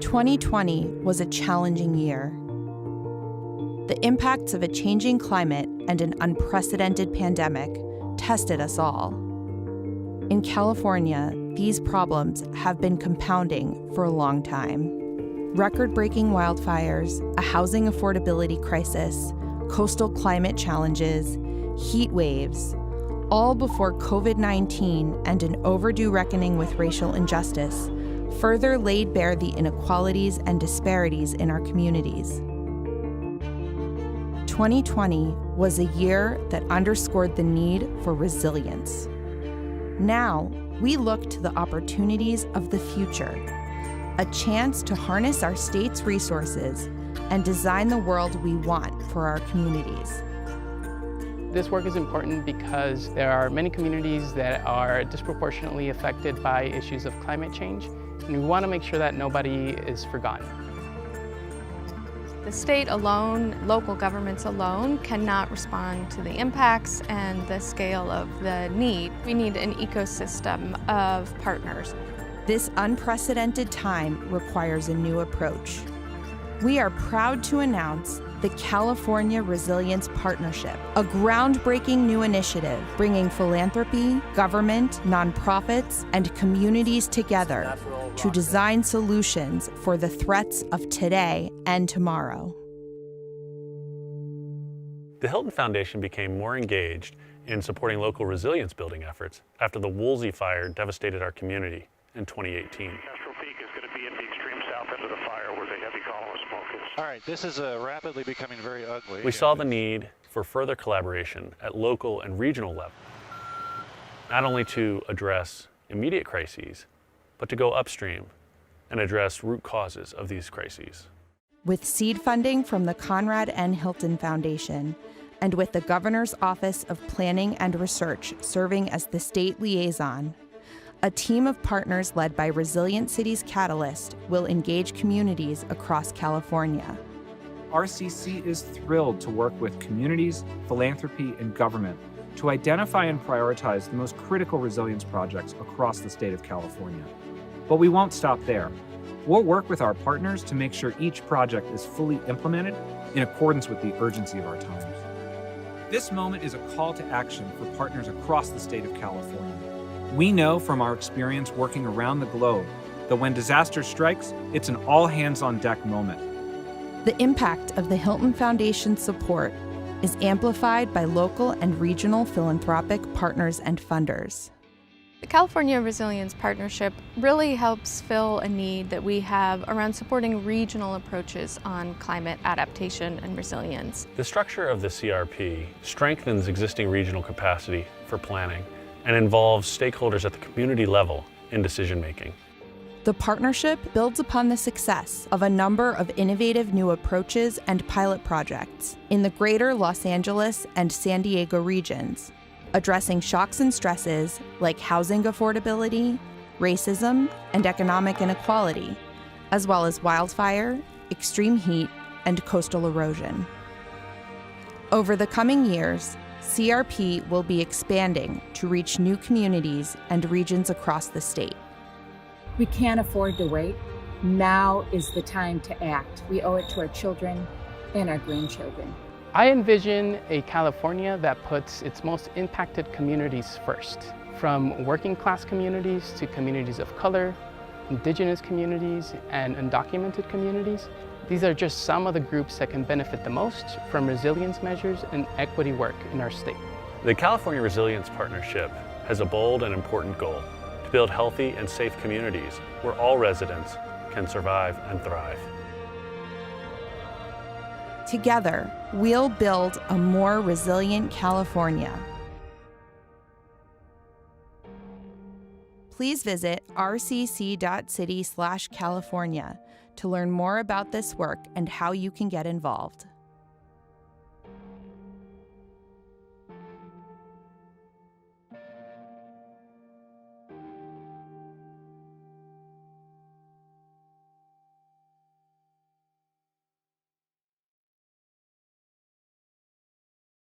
2020 was a challenging year. The impacts of a changing climate and an unprecedented pandemic tested us all. In California, these problems have been compounding for a long time. Record-breaking wildfires, a housing affordability crisis, coastal climate challenges, heat waves, all before COVID-19 and an overdue reckoning with racial injustice further laid bare the inequalities and disparities in our communities. 2020 was a year that underscored the need for resilience. Now, we look to the opportunities of the future, a chance to harness our state's resources and design the world we want for our communities. This work is important because there are many communities that are disproportionately affected by issues of climate change, and we want to make sure that nobody is forgotten. The state alone, local governments alone, cannot respond to the impacts and the scale of the need. We need an ecosystem of partners. This unprecedented time requires a new approach. We are proud to announce the California Resilience Partnership, a groundbreaking new initiative bringing philanthropy, government, nonprofits, and communities together to design solutions for the threats of today and tomorrow. The Hilton Foundation became more engaged in supporting local resilience building efforts after the Woolsey fire devastated our community in 2018. All right, this is rapidly becoming very ugly. We saw the need for further collaboration at local and regional level, not only to address immediate crises, but to go upstream and address root causes of these crises. With seed funding from the Conrad N. Hilton Foundation, and with the Governor's Office of Planning and Research serving as the state liaison, a team of partners led by Resilient Cities Catalyst will engage communities across California. RCC is thrilled to work with communities, philanthropy, and government to identify and prioritize the most critical resilience projects across the state of California. But we won't stop there. We'll work with our partners to make sure each project is fully implemented in accordance with the urgency of our times. This moment is a call to action for partners across the state of California. We know from our experience working around the globe that when disaster strikes, it's an all-hands-on-deck moment. The impact of the Hilton Foundation's support is amplified by local and regional philanthropic partners and funders. The California Resilience Partnership really helps fill a need that we have around supporting regional approaches on climate adaptation and resilience. The structure of the CRP strengthens existing regional capacity for planning and involves stakeholders at the community level in decision-making. The partnership builds upon the success of a number of innovative new approaches and pilot projects in the greater Los Angeles and San Diego regions, addressing shocks and stresses like housing affordability, racism, and economic inequality, as well as wildfire, extreme heat, and coastal erosion. Over the coming years, CRP will be expanding to reach new communities and regions across the state. We can't afford to wait. Now is the time to act. We owe it to our children and our grandchildren. I envision a California that puts its most impacted communities first, from working class communities to communities of color, indigenous communities, and undocumented communities. These are just some of the groups that can benefit the most from resilience measures and equity work in our state. The California Resilience Partnership has a bold and important goal: to build healthy and safe communities where all residents can survive and thrive. Together, we'll build a more resilient California. Please visit rcc.city/California to learn more about this work and how you can get involved.